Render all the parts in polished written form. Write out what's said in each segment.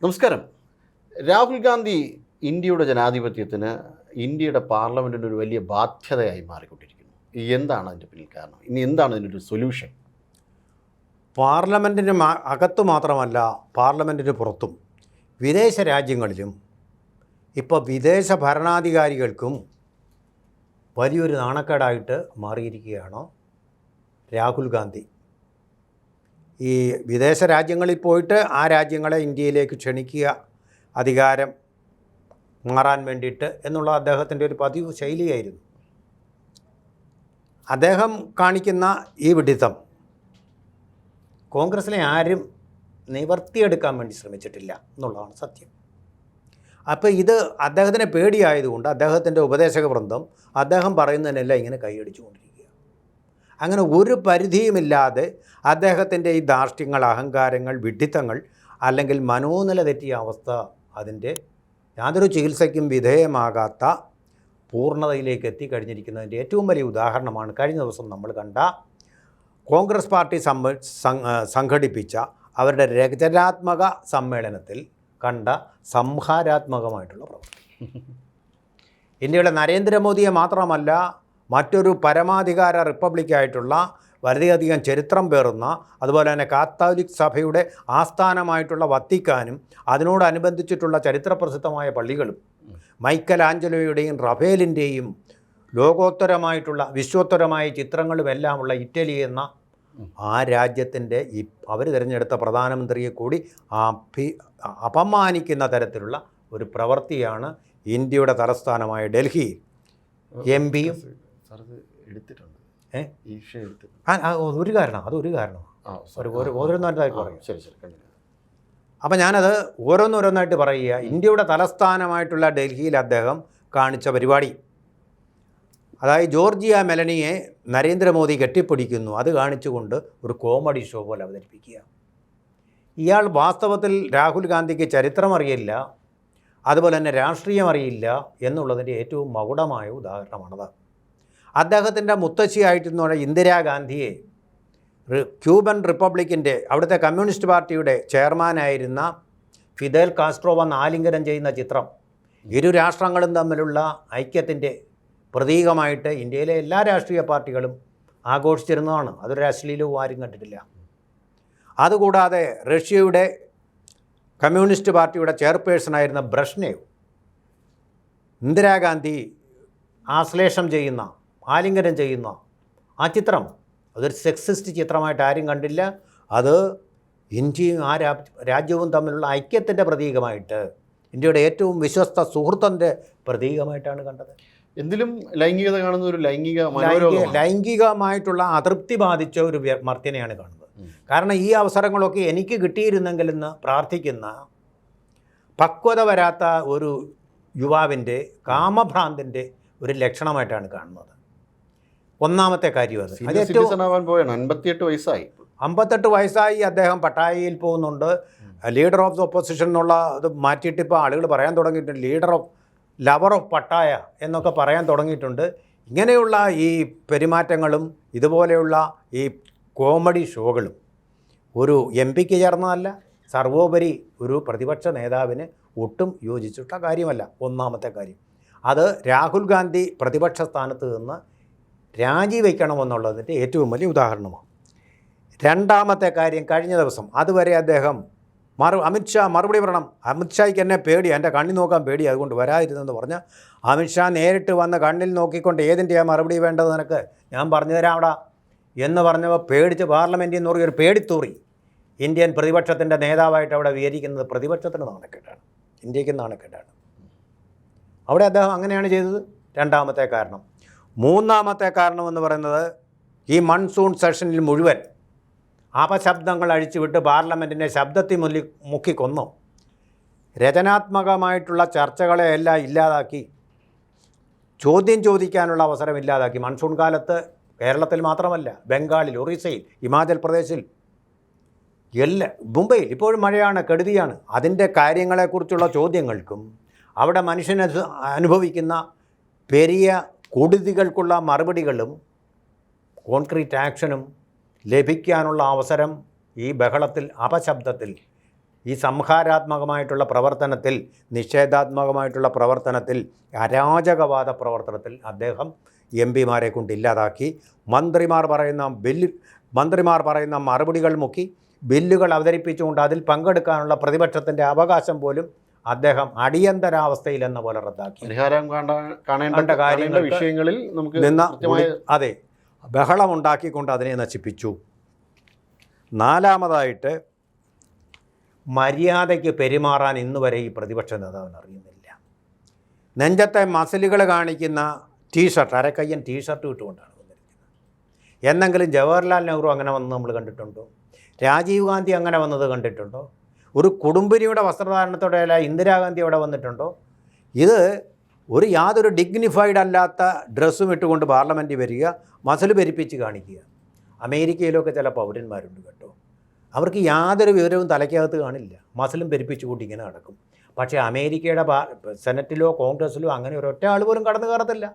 നമസ്കാരം. രാഹുൽ ഗാന്ധി ഇന്ത്യയുടെ ജനാധിപത്യത്തിന്, ഇന്ത്യയുടെ പാർലമെൻറ്റിന് ഒരു വലിയ ബാധ്യതയായി മാറിക്കൊണ്ടിരിക്കുന്നു. എന്താണ് അതിൻ്റെ പിന്നിൽ കാരണം? ഇനി എന്താണ് ഇതിനൊരു സൊല്യൂഷൻ? പാർലമെൻറ്റിന് അകത്തു മാത്രമല്ല, പാർലമെൻറ്റിന് പുറത്തും വിദേശ രാജ്യങ്ങളിലും ഇപ്പോൾ വിദേശ ഭരണാധികാരികൾക്കും വലിയൊരു നാണക്കേടായിട്ട് മാറിയിരിക്കുകയാണ് രാഹുൽ ഗാന്ധി. ഈ വിദേശ രാജ്യങ്ങളിൽ പോയിട്ട് ആ രാജ്യങ്ങളെ ഇന്ത്യയിലേക്ക് ക്ഷണിക്കുക, അധികാരം മാറാൻ വേണ്ടിയിട്ട് എന്നുള്ള അദ്ദേഹത്തിൻ്റെ ഒരു പതിവ് ശൈലിയായിരുന്നു. അദ്ദേഹം കാണിക്കുന്ന ഈ വിഡിത്തം കോൺഗ്രസ്സിലെ ആരും നിവർത്തിയെടുക്കാൻ വേണ്ടി ശ്രമിച്ചിട്ടില്ല എന്നുള്ളതാണ് സത്യം. അപ്പോൾ ഇത് അദ്ദേഹത്തിന് പേടിയായതുകൊണ്ട് അദ്ദേഹത്തിൻ്റെ ഉപദേശക വൃന്ദം അദ്ദേഹം പറയുന്നതിനെല്ലാം ഇങ്ങനെ കൈയടിച്ചുകൊണ്ടിരിക്കുക. അങ്ങനെ ഒരു പരിധിയുമില്ലാതെ അദ്ദേഹത്തിൻ്റെ ഈ ധാർഷ്ട്യങ്ങൾ, അഹങ്കാരങ്ങൾ, വിഡ്ഢിത്തങ്ങൾ അല്ലെങ്കിൽ മനോനില തെറ്റിയ അവസ്ഥ അതിൻ്റെ യാതൊരു ചികിത്സയ്ക്കും വിധേയമാകാത്ത പൂർണ്ണതയിലേക്ക് എത്തിക്കഴിഞ്ഞിരിക്കുന്നതിൻ്റെ ഏറ്റവും വലിയ ഉദാഹരണമാണ് കഴിഞ്ഞ ദിവസം നമ്മൾ കണ്ട കോൺഗ്രസ് പാർട്ടി സംഘടിപ്പിച്ച അവരുടെ രചനാത്മക സമ്മേളനത്തിൽ കണ്ട സംഹാരാത്മകമായിട്ടുള്ള പ്രവർത്തനം. ഇന്ത്യയുടെ നരേന്ദ്രമോദിയെ മാത്രമല്ല, മറ്റൊരു പരമാധികാര റിപ്പബ്ലിക്കായിട്ടുള്ള വളരെയധികം ചരിത്രം പേറുന്ന, അതുപോലെ തന്നെ കാത്തോലിക് സഭയുടെ ആസ്ഥാനമായിട്ടുള്ള വത്തിക്കാനും അതിനോടനുബന്ധിച്ചിട്ടുള്ള ചരിത്രപ്രസിദ്ധമായ പള്ളികളും മൈക്കൽ ആഞ്ചലോയുടെയും റഫേലിൻ്റെയും ലോകോത്തരമായിട്ടുള്ള വിശ്വോത്തരമായ ചിത്രങ്ങളുമെല്ലാമുള്ള ഇറ്റലി എന്ന ആ രാജ്യത്തിൻ്റെ അവർ തിരഞ്ഞെടുത്ത പ്രധാനമന്ത്രിയെ കൂടി അപമാനിക്കുന്ന തരത്തിലുള്ള ഒരു പ്രവൃത്തിയാണ് ഇന്ത്യയുടെ തലസ്ഥാനമായ ഡൽഹിയിൽ എം പിയും എടുത്തിട്ടുണ്ട്. അതൊരു കാരണം ഓരോന്നായിട്ട് പറയും. ശരി ശരി. അപ്പം ഞാനത് ഓരോന്നോരോന്നായിട്ട് പറയുക. ഇന്ത്യയുടെ തലസ്ഥാനമായിട്ടുള്ള ഡൽഹിയിൽ അദ്ദേഹം കാണിച്ച പരിപാടി, അതായത് ജോർജിയ മെലണിയെ നരേന്ദ്രമോദി കെട്ടിപ്പിടിക്കുന്നു, അത് കാണിച്ചുകൊണ്ട് ഒരു കോമഡി ഷോ പോലെ അവതരിപ്പിക്കുക. ഇയാൾ വാസ്തവത്തിൽ രാഹുൽ ഗാന്ധിക്ക് ചരിത്രം അറിയില്ല, അതുപോലെ തന്നെ രാഷ്ട്രീയം അറിയില്ല എന്നുള്ളതിൻ്റെ ഏറ്റവും മകുടമായ ഉദാഹരണമാണത്. അദ്ദേഹത്തിൻ്റെ മുത്തശ്ശിയായിട്ടുള്ള ഇന്ദിരാഗാന്ധിയെ ക്യൂബൻ റിപ്പബ്ലിക്കിൻ്റെ അവിടുത്തെ കമ്മ്യൂണിസ്റ്റ് പാർട്ടിയുടെ ചെയർമാനായിരുന്ന ഫിദൽ കാസ്ട്രോ വന്ന് ആലിംഗനം ചെയ്യുന്ന ചിത്രം ഇരു രാഷ്ട്രങ്ങളും തമ്മിലുള്ള ഐക്യത്തിൻ്റെ പ്രതീകമായിട്ട് ഇന്ത്യയിലെ എല്ലാ രാഷ്ട്രീയ പാർട്ടികളും ആഘോഷിച്ചിരുന്നതാണ്. അതൊരു അശ്ലീലവും ആരും കണ്ടിട്ടില്ല. അതുകൂടാതെ റഷ്യയുടെ കമ്മ്യൂണിസ്റ്റ് പാർട്ടിയുടെ ചെയർപേഴ്സണായിരുന്ന ബ്രഷ്നേവ് ഇന്ദിരാഗാന്ധി ആശ്ലേഷം ചെയ്യുന്ന, ആലിംഗനം ചെയ്യുന്ന ആ ചിത്രം, അതൊരു സെക്സിസ്റ്റ് ചിത്രമായിട്ട് ആരും കണ്ടില്ല. അത് ഇന്ത്യയും ആ രാജ്യവും തമ്മിലുള്ള ഐക്യത്തിൻ്റെ പ്രതീകമായിട്ട്, ഇന്ത്യയുടെ ഏറ്റവും വിശ്വസ്ത സുഹൃത്തിൻ്റെ പ്രതീകമായിട്ടാണ് കണ്ടത്. എന്തിലും ലൈംഗികത കാണുന്ന ഒരു ലൈംഗികമായിട്ടുള്ള അതൃപ്തി ബാധിച്ച ഒരു മർത്യനെയാണ് കാണുന്നത്. കാരണം ഈ അവസരങ്ങളൊക്കെ എനിക്ക് കിട്ടിയിരുന്നെങ്കിലെന്ന് പ്രാർത്ഥിക്കുന്ന പക്വത വരാത്ത ഒരു യുവാവിൻ്റെ കാമഭ്രാന്തിൻ്റെ ഒരു ലക്ഷണമായിട്ടാണ് കാണുന്നത്. ഒന്നാമത്തെ കാര്യം അത്. 58 വയസ്സായി അദ്ദേഹം പട്ടായയിൽ പോകുന്നുണ്ട്. ലീഡർ ഓഫ് ദ ഒപ്പോസിഷൻ എന്നുള്ള അത് മാറ്റിയിട്ട് ഇപ്പോൾ ആളുകൾ പറയാൻ തുടങ്ങിയിട്ടുണ്ട്, ലവർ ഓഫ് പട്ടായ എന്നൊക്കെ പറയാൻ തുടങ്ങിയിട്ടുണ്ട്. ഇങ്ങനെയുള്ള ഈ പെരുമാറ്റങ്ങളും ഇതുപോലെയുള്ള ഈ കോമഡി ഷോകളും ഒരു എം പിക്ക് ചേർന്നതല്ല, സർവോപരി ഒരു പ്രതിപക്ഷ നേതാവിന് ഒട്ടും യോജിച്ചിട്ട കാര്യമല്ല. ഒന്നാമത്തെ കാര്യം അത് രാഹുൽ ഗാന്ധി പ്രതിപക്ഷ സ്ഥാനത്ത് നിന്ന് രാജിവെക്കണമെന്നുള്ളതിൻ്റെ ഏറ്റവും വലിയ ഉദാഹരണമാണ്. രണ്ടാമത്തെ കാര്യം, കഴിഞ്ഞ ദിവസം അതുവരെ അദ്ദേഹം അമിത്ഷാ മറുപടി പറയണം, അമിത്ഷായ്ക്ക് എന്നെ പേടി, എൻ്റെ കണ്ണിൽ നോക്കാൻ പേടി, അതുകൊണ്ട് വരാതിരുന്നെന്ന് പറഞ്ഞാൽ അമിത്ഷാ നേരിട്ട് വന്ന് കണ്ണിൽ നോക്കിക്കൊണ്ട് ഏതിൻ്റെയാണ് മറുപടി വേണ്ടത് നിനക്ക്, ഞാൻ പറഞ്ഞു തരാം എന്ന് പറഞ്ഞപ്പോൾ പേടിച്ച് പാർലമെൻറ്റിൽ നിന്ന് ഒരു പേടിത്തൂറി ഇന്ത്യൻ പ്രതിപക്ഷത്തിൻ്റെ നേതാവായിട്ട് അവിടെ വിവരിക്കുന്നത് പ്രതിപക്ഷത്തിന് നാണക്കേടാണ്, ഇന്ത്യക്ക് നാണക്കേടാണ്. അവിടെ അദ്ദേഹം അങ്ങനെയാണ് ചെയ്തത്. രണ്ടാമത്തെ കാരണം. മൂന്നാമത്തെ കാരണം എന്ന് പറയുന്നത്, ഈ മൺസൂൺ സെഷനിൽ മുഴുവൻ അപശബ്ദങ്ങൾ അഴിച്ചുവിട്ട് പാർലമെൻറ്റിനെ ശബ്ദത്തിൽ മുക്കിക്കൊന്നു. രചനാത്മകമായിട്ടുള്ള ചർച്ചകളെ എല്ലാം ഇല്ലാതാക്കി, ചോദ്യം ചോദിക്കാനുള്ള അവസരം ഇല്ലാതാക്കി. മൺസൂൺ കാലത്ത് കേരളത്തിൽ മാത്രമല്ല, ബംഗാളിൽ, ഒറീസയിൽ, ഹിമാചൽ പ്രദേശിൽ, മുംബൈയിൽ ഇപ്പോഴും മഴയാണ്, കെടുതിയാണ്. അതിൻ്റെ കാര്യങ്ങളെക്കുറിച്ചുള്ള ചോദ്യങ്ങൾക്കും അവിടെ മനുഷ്യൻ അനുഭവിക്കുന്ന പെരിയ കൊടുതികൾക്കുള്ള മറുപടികളും കോൺക്രീറ്റ് ആക്ഷനും ലഭിക്കാനുള്ള അവസരം ഈ ബഹളത്തിൽ, അപശബ്ദത്തിൽ ഈ സംഹാരാത്മകമായിട്ടുള്ള പ്രവർത്തനത്തിൽ, നിഷേധാത്മകമായിട്ടുള്ള പ്രവർത്തനത്തിൽ, അരാജകവാദ പ്രവർത്തനത്തിൽ അദ്ദേഹം എം പിമാരെ കൊണ്ട് ഇല്ലാതാക്കി. മന്ത്രിമാർ പറയുന്ന മറുപടികൾ മുക്കി ബില്ലുകൾ അവതരിപ്പിച്ചുകൊണ്ട് അതിൽ പങ്കെടുക്കാനുള്ള പ്രതിപക്ഷത്തിൻ്റെ അവകാശം പോലും അദ്ദേഹം അടിയന്തരാവസ്ഥയിൽ എന്ന പോലെ റദ്ദാക്കി. പരിഹാരം കാണേണ്ട കാര്യങ്ങൾ വിഷയങ്ങളിൽ നമുക്ക് അതെ, ബഹളമുണ്ടാക്കിക്കൊണ്ട് അതിനെ നശിപ്പിച്ചു. നാലാമതായിട്ട്, മര്യാദയ്ക്ക് പെരുമാറാൻ ഇന്നുവരെ ഈ പ്രതിപക്ഷ നേതാവിന് അറിയുന്നില്ല. നെഞ്ചത്തെ മസിലുകൾ കാണിക്കുന്ന ടീഷർട്ട്, അരക്കയ്യൻ ടീഷർട്ട് ഇട്ടുകൊണ്ടാണ് വന്നിരിക്കുന്നത്. എന്നെങ്കിലും ജവഹർലാൽ നെഹ്റു അങ്ങനെ വന്നത് നമ്മൾ കണ്ടിട്ടുണ്ടോ? രാജീവ് ഗാന്ധി അങ്ങനെ വന്നത് കണ്ടിട്ടുണ്ടോ? ഒരു കുടുംബിനിയുടെ വസ്ത്രധാരണത്തോടെയല്ല ഇന്ദിരാഗാന്ധി അവിടെ വന്നിട്ടുണ്ടോ? ഇത് യാതൊരു ഡിഗ്നിഫൈഡ് അല്ലാത്ത ഡ്രസ്സും ഇട്ടുകൊണ്ട് പാർലമെൻറ്റിൽ വരിക, മസിൽ പെരിപ്പിച്ച് കാണിക്കുക. അമേരിക്കയിലൊക്കെ ചില പൗരന്മാരുണ്ട് കേട്ടോ, അവർക്ക് യാതൊരു വിവരവും തലയ്ക്കകത്ത് കാണില്ല, മസിലും പെരിപ്പിച്ച് കൂട്ടി ഇങ്ങനെ നടക്കും. പക്ഷേ അമേരിക്കയുടെ സെനറ്റിലോ കോൺഗ്രസ്സിലോ അങ്ങനെ ഒരൊറ്റ ആൾ പോലും കടന്നു കയറത്തില്ല.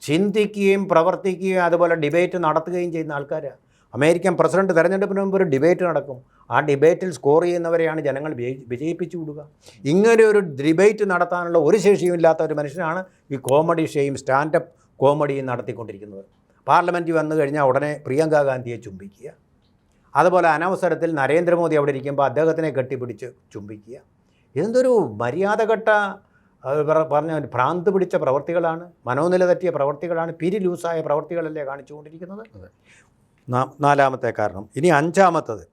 ചിന്തിക്കുകയും പ്രവർത്തിക്കുകയും അതുപോലെ ഡിബേറ്റ് നടത്തുകയും ചെയ്യുന്ന ആൾക്കാരാണ്. അമേരിക്കൻ പ്രസിഡന്റ് തെരഞ്ഞെടുപ്പിന് മുമ്പ് ഒരു ഡിബേറ്റ് നടക്കും. ആ ഡിബേറ്റിൽ സ്കോർ ചെയ്യുന്നവരെയാണ് ജനങ്ങൾ വിജയിപ്പിച്ചു വിടുക. ഇങ്ങനെ ഒരു ഡിബേറ്റ് നടത്താനുള്ള ഒരു ശേഷിയും ഇല്ലാത്ത ഒരു മനുഷ്യനാണ് ഈ കോമഡി ഷോയും സ്റ്റാൻഡപ്പ് കോമഡിയും നടത്തിക്കൊണ്ടിരിക്കുന്നത്. പാർലമെൻറ്റിൽ വന്നു കഴിഞ്ഞാൽ ഉടനെ പ്രിയങ്ക ഗാന്ധിയെ ചുംബിക്കുക, അതുപോലെ അനവസരത്തിൽ നരേന്ദ്രമോദി അവിടെ ഇരിക്കുമ്പോൾ അദ്ദേഹത്തിനെ കെട്ടിപ്പിടിച്ച് ചുംബിക്കുക. ഇതെന്തൊരു മര്യാദഘട്ട പറഞ്ഞ ഭ്രാന്ത് പിടിച്ച പ്രവർത്തികളാണ്, മനോനില തെറ്റിയ പ്രവർത്തികളാണ്, പിരി ലൂസായ പ്രവർത്തികളല്ലേ കാണിച്ചുകൊണ്ടിരിക്കുന്നത്. നാലാമത്തെ കാരണം. ഇനി അഞ്ചാമത്തത്,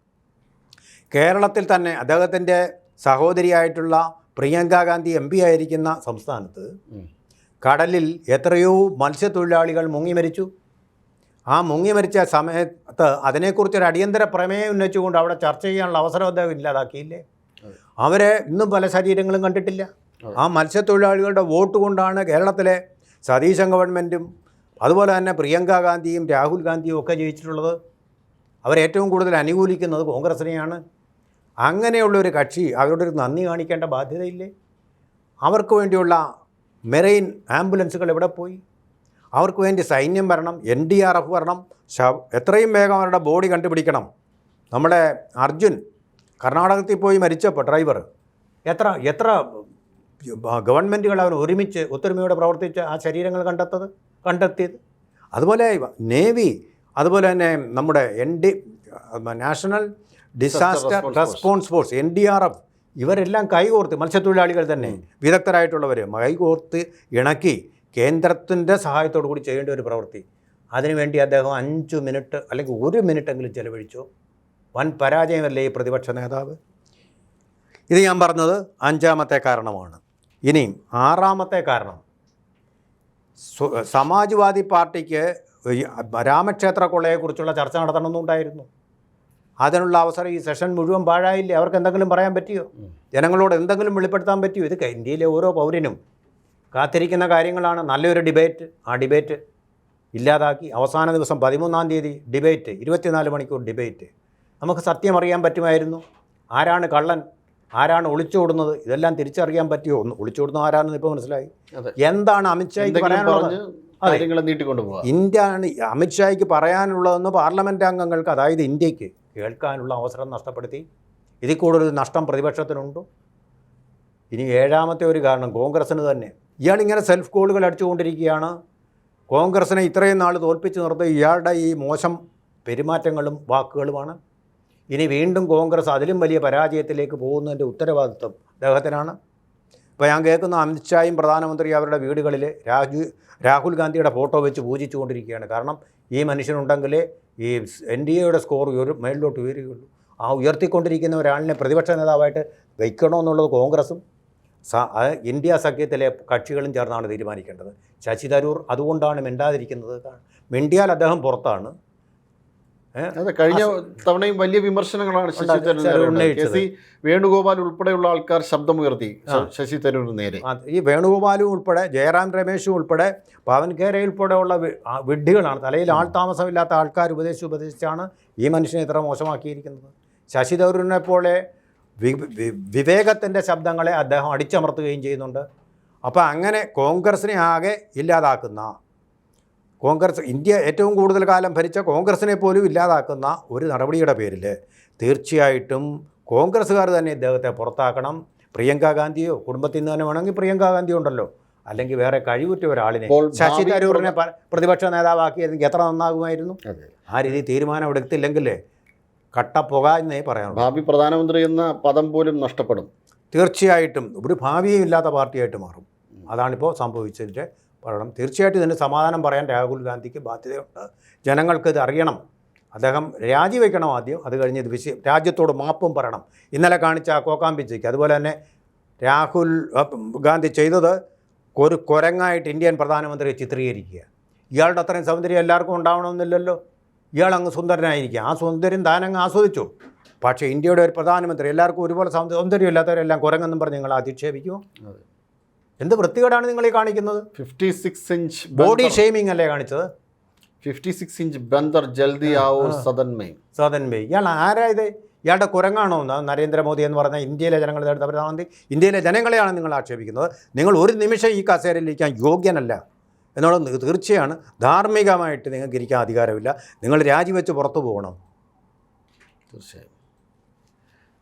കേരളത്തിൽ തന്നെ അദ്ദേഹത്തിൻ്റെ സഹോദരിയായിട്ടുള്ള പ്രിയങ്ക ഗാന്ധി MP ആയിരിക്കുന്ന സംസ്ഥാനത്ത് കടലിൽ എത്രയോ മത്സ്യത്തൊഴിലാളികൾ മുങ്ങി മരിച്ചു. ആ മുങ്ങി മരിച്ച സമയത്ത് അതിനെക്കുറിച്ചൊരു അടിയന്തര പ്രമേയം ഉന്നയിച്ചുകൊണ്ട് അവിടെ ചർച്ച ചെയ്യാനുള്ള അവസരം അദ്ദേഹം ഇല്ലാതാക്കിയില്ലേ? അവരെ ഇന്നും പല ശരീരങ്ങളും കണ്ടിട്ടില്ല. ആ മത്സ്യത്തൊഴിലാളികളുടെ വോട്ട് കൊണ്ടാണ് കേരളത്തിലെ സതീശൻ ഗവൺമെൻറ്റും അതുപോലെ തന്നെ പ്രിയങ്ക ഗാന്ധിയും രാഹുൽ ഗാന്ധിയും ഒക്കെ ജയിച്ചിട്ടുള്ളത്. അവരേറ്റവും കൂടുതൽ അനുകൂലിക്കുന്നത് കോൺഗ്രസിനെയാണ്. അങ്ങനെയുള്ളൊരു കക്ഷി അവരോടൊരു നന്ദി കാണിക്കേണ്ട ബാധ്യതയില്ലേ? അവർക്ക് വേണ്ടിയുള്ള മെറൈൻ ആംബുലൻസുകൾ എവിടെ പോയി? അവർക്ക് വേണ്ടി സൈന്യം വരണം, NDRF വരണം, എത്രയും വേഗം അവരുടെ ബോഡി കണ്ടുപിടിക്കണം. നമ്മുടെ അർജുൻ കർണാടകത്തിൽ പോയി മരിച്ചപ്പോൾ ഡ്രൈവർ എത്ര ഗവൺമെൻറ്റുകൾ അവർ ഒരുമിച്ച് ഒത്തൊരുമയോടെ പ്രവർത്തിച്ച് ആ ശരീരങ്ങൾ കണ്ടെത്തിയത്. അതുപോലെ നേവി, അതുപോലെ തന്നെ നമ്മുടെ national disaster response force NDRF, ഇവരെല്ലാം കൈകോർത്ത്, മത്സ്യത്തൊഴിലാളികൾ തന്നെ വിദഗ്ധരായിട്ടുള്ളവർ കൈകോർത്ത് ഇണക്കി കേന്ദ്രത്തിൻ്റെ സഹായത്തോടു കൂടി ചെയ്യേണ്ട ഒരു പ്രവൃത്തി. അതിനുവേണ്ടി അദ്ദേഹം 5 മിനിറ്റ് അല്ലെങ്കിൽ 1 മിനിറ്റെങ്കിലും ചെലവഴിച്ചു. വൻ പരാജയമല്ലേ ഈ പ്രതിപക്ഷ നേതാവ്? ഇത് ഞാൻ പറഞ്ഞത് അഞ്ചാമത്തെ കാരണമാണ്. ഇനിയും ആറാമത്തെ കാരണം, സമാജ്വാദി പാർട്ടിക്ക് രാമക്ഷേത്ര കൊള്ളയെക്കുറിച്ചുള്ള ചർച്ച നടത്തണമെന്നുണ്ടായിരുന്നു. അതിനുള്ള അവസരം ഈ സെഷൻ മുഴുവൻ പാഴായില്ലേ? അവർക്ക് എന്തെങ്കിലും പറയാൻ പറ്റിയോ? ജനങ്ങളോട് എന്തെങ്കിലും വെളിപ്പെടുത്താൻ പറ്റിയോ? ഇത് ഇന്ത്യയിലെ ഓരോ പൗരനും കാത്തിരിക്കുന്ന കാര്യങ്ങളാണ്. നല്ലൊരു ഡിബേറ്റ്, ആ ഡിബേറ്റ് ഇല്ലാതാക്കി. അവസാന ദിവസം 13-ാം തീയതി ഡിബേറ്റ്, 24 മണിക്കൂർ ഡിബേറ്റ്. നമുക്ക് സത്യം അറിയാൻ പറ്റുമായിരുന്നു. ആരാണ് കള്ളൻ, ആരാണ് ഒളിച്ചോടുന്നത്, ഇതെല്ലാം തിരിച്ചറിയാൻ പറ്റിയോ? ഒളിച്ചോടുന്നത് ആരാണെന്ന് ഇപ്പോൾ മനസ്സിലായി. എന്താണ് അമിത്ഷായ്ക്ക് പറയാനുള്ളത്? ഇന്ത്യയാണ് അമിത്ഷായ്ക്ക് പറയാനുള്ളതെന്ന് പാർലമെൻറ്റ് അംഗങ്ങൾക്ക്, അതായത് ഇന്ത്യക്ക് കേൾക്കാനുള്ള അവസരം നഷ്ടപ്പെടുത്തി. ഇതിൽ കൂടുതൽ നഷ്ടം പ്രതിപക്ഷത്തിനുണ്ടോ? ഇനി ഏഴാമത്തെ ഒരു കാരണം കോൺഗ്രസ്സിന് തന്നെ. ഇയാളിങ്ങനെ സെൽഫ് ഗോളുകൾ അടിച്ചുകൊണ്ടിരിക്കുകയാണ്. കോൺഗ്രസ്സിനെ ഇത്രയും നാൾ തോൽപ്പിച്ച് നിർത്തി ഇയാളുടെ ഈ മോശം പെരുമാറ്റങ്ങളും വാക്കുകളുമാണ്. ഇനി വീണ്ടും കോൺഗ്രസ് അതിലും വലിയ പരാജയത്തിലേക്ക് പോകുന്നതിൻ്റെ ഉത്തരവാദിത്വം അദ്ദേഹത്തിനാണ്. ഇപ്പോൾ ഞാൻ കേൾക്കുന്ന അമിത്ഷായും പ്രധാനമന്ത്രി അവരുടെ വീടുകളിൽ രാഹുൽ ഗാന്ധിയുടെ ഫോട്ടോ വെച്ച് പൂജിച്ചുകൊണ്ടിരിക്കുകയാണ്. കാരണം ഈ മനുഷ്യനുണ്ടെങ്കിലേ ഈ NDAയുടെ സ്കോർ മേളിലോട്ട് ഉയരുകയുള്ളൂ. ആ ഉയർത്തിക്കൊണ്ടിരിക്കുന്ന ഒരാളിനെ പ്രതിപക്ഷ നേതാവായിട്ട് വയ്ക്കണമെന്നുള്ളത് കോൺഗ്രസും ഇന്ത്യ സഖ്യത്തിലെ കക്ഷികളും ചേർന്നാണ് തീരുമാനിക്കേണ്ടത്. ശശി തരൂർ അതുകൊണ്ടാണ് മിണ്ടാതിരിക്കുന്നത്. മിണ്ടിയാൽ അദ്ദേഹം പുറത്താണ്. അതെ, കഴിഞ്ഞ തവണയും വലിയ വിമർശനങ്ങളാണ് ശശി തരൂർ. വേണുഗോപാൽ ഉൾപ്പെടെയുള്ള ആൾക്കാർ ശബ്ദമുയർത്തി ശശി തരൂരിന് നേരെ. ഈ വേണുഗോപാലും ഉൾപ്പെടെ ജയറാം രമേശും ഉൾപ്പെടെ പവൻ ഖേര ഉൾപ്പെടെയുള്ള വിഡ്ഢികളാണ്. തലയിൽ ആൾ താമസമില്ലാത്ത ആൾക്കാർ ഉപദേശിച്ചാണ് ഈ മനുഷ്യനെ ഇത്ര മോശമാക്കിയിരിക്കുന്നത്. ശശി തരൂരിനെ പോലെ വിവേകത്തിൻ്റെ ശബ്ദങ്ങളെ അദ്ദേഹം അടിച്ചമർത്തുകയും ചെയ്യുന്നുണ്ട്. അപ്പോൾ അങ്ങനെ കോൺഗ്രസിനെ ആകെ ഇല്ലാതാക്കുന്ന, കോൺഗ്രസ് ഇന്ത്യ ഏറ്റവും കൂടുതൽ കാലം ഭരിച്ച കോൺഗ്രസിനെ പോലും ഇല്ലാതാക്കുന്ന ഒരു നടപടിയുടെ പേരിൽ തീർച്ചയായിട്ടും കോൺഗ്രസ്സുകാർ തന്നെ ഇദ്ദേഹത്തെ പുറത്താക്കണം. പ്രിയങ്ക ഗാന്ധിയോ കുടുംബത്തിൽ നിന്ന് തന്നെ വേണമെങ്കിൽ പ്രിയങ്ക ഗാന്ധി ഉണ്ടല്ലോ, അല്ലെങ്കിൽ വേറെ കഴിവുറ്റ ഒരാളിനെ ഇപ്പോൾ ശശി തരൂരിനെ പ്രതിപക്ഷ നേതാവാക്കിയിരുന്നെങ്കിൽ എത്ര നന്നാകുമായിരുന്നു. അതെ. ആ രീതി തീരുമാനം അവിടെ എടുത്തില്ലെങ്കിൽ കട്ടപ്പുക എന്നേ പറയാനുള്ളൂ. ഭാവി പ്രധാനമന്ത്രി എന്ന പദം പോലും നഷ്ടപ്പെടും. തീർച്ചയായിട്ടും ഒരു ഭാവിയും ഇല്ലാത്ത പാർട്ടിയായിട്ട് മാറും. അതാണിപ്പോൾ സംഭവിച്ചതിൻ്റെ പറയണം. തീർച്ചയായിട്ടും ഇതിന് സമാധാനം പറയാൻ രാഹുൽ ഗാന്ധിക്ക് ബാധ്യതയുണ്ട്. ജനങ്ങൾക്ക് ഇത് അറിയണം. അദ്ദേഹം രാജിവെക്കണം ആദ്യം, അത് കഴിഞ്ഞ് ഇത് രാജ്യത്തോട് മാപ്പും പറയണം. ഇന്നലെ കാണിച്ച കോക്കാമ്പിച്ചയ്ക്ക് അതുപോലെ തന്നെ രാഹുൽ ഗാന്ധി ചെയ്തത് ഒരു കുരങ്ങായിട്ട് ഇന്ത്യൻ പ്രധാനമന്ത്രിയെ ചിത്രീകരിക്കുക. ഇയാളുടെ അത്രയും സൗന്ദര്യം എല്ലാവർക്കും ഉണ്ടാവണമെന്നില്ലല്ലോ. ഇയാൾ അങ്ങ് സുന്ദരനായിരിക്കുക, ആ സൗന്ദര്യം താനങ്ങ് ആസ്വദിച്ചു. പക്ഷേ ഇന്ത്യയുടെ ഒരു പ്രധാനമന്ത്രി എല്ലാവർക്കും ഒരുപോലെ സൗന്ദര്യം ഇല്ലാത്തവരെല്ലാം കുരങ്ങെന്നും പറഞ്ഞ് നിങ്ങൾ അധിക്ഷേപിക്കുമോ? എന്ത് വൃത്തികേടാണ് നിങ്ങൾ ഈ കാണിക്കുന്നത്? 56 ഇഞ്ച് ബോഡി ഷെയ്മിങ് അല്ലേ കാണിച്ചത്? 56 ഇഞ്ച് ബന്ദർ ജൽദി ആവോ സദൻ മെയ്. ഇയാൾ ആരായത്? ഇയാളുടെ കുരങ്ങാണോ നരേന്ദ്രമോദി എന്ന് പറഞ്ഞാൽ ഇന്ത്യയിലെ ജനങ്ങളുടെ അടുത്ത പ്രധാനമന്ത്രി? ഇന്ത്യയിലെ ജനങ്ങളെയാണ് നിങ്ങൾ ആക്ഷേപിക്കുന്നത്. നിങ്ങൾ ഒരു നിമിഷം ഈ കസേരയിലിരിക്കാൻ യോഗ്യനല്ല എന്നുള്ളത് തീർച്ചയാണ്. ധാർമ്മികമായിട്ട് നിങ്ങൾക്ക് ഇരിക്കാൻ അധികാരമില്ല. നിങ്ങൾ രാജിവെച്ച് പുറത്തു പോകണം. തീർച്ചയായും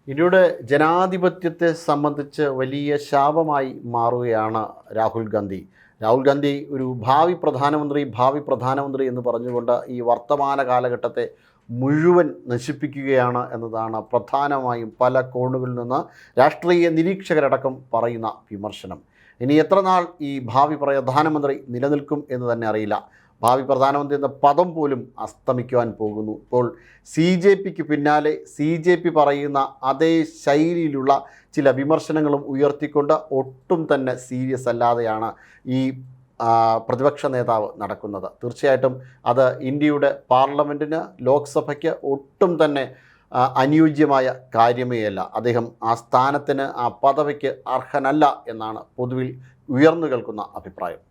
ഇന്ത്യയുടെ ജനാധിപത്യത്തെ സംബന്ധിച്ച് വലിയ ശാപമായി മാറുകയാണ് രാഹുൽ ഗാന്ധി. രാഹുൽ ഗാന്ധി ഒരു ഭാവി പ്രധാനമന്ത്രി എന്ന് പറഞ്ഞുകൊണ്ട് ഈ വർത്തമാന കാലഘട്ടത്തെ മുഴുവൻ നശിപ്പിക്കുകയാണ് എന്നതാണ് പ്രധാനമായും പല കോണുകളിൽ നിന്ന് രാഷ്ട്രീയ നിരീക്ഷകരടക്കം പറയുന്ന വിമർശനം. ഇനി എത്ര നാൾ ഈ ഭാവി പ്രധാനമന്ത്രി നിലനിൽക്കും എന്ന് തന്നെ അറിയില്ല. ഭാവി പ്രധാനമന്ത്രി എന്ന പദം പോലും അസ്തമിക്കുവാൻ പോകുന്നു. ഇപ്പോൾ CJPക്ക് പിന്നാലെ CJP പറയുന്ന അതേ ശൈലിയിലുള്ള ചില വിമർശനങ്ങളും ഉയർത്തിക്കൊണ്ട് ഒട്ടും തന്നെ സീരിയസ് അല്ലാതെയാണ് ഈ പ്രതിപക്ഷ നേതാവ് നടക്കുന്നത്. തീർച്ചയായിട്ടും അത് ഇന്ത്യയുടെ പാർലമെൻറ്റിന്, ലോക്സഭയ്ക്ക് ഒട്ടും തന്നെ അനുയോജ്യമായ കാര്യമേ അല്ല. അദ്ദേഹം ആ സ്ഥാനത്തിന്, ആ പദവിക്ക് അർഹനല്ല എന്നാണ് പൊതുവിൽ ഉയർന്നു കേൾക്കുന്ന അഭിപ്രായം.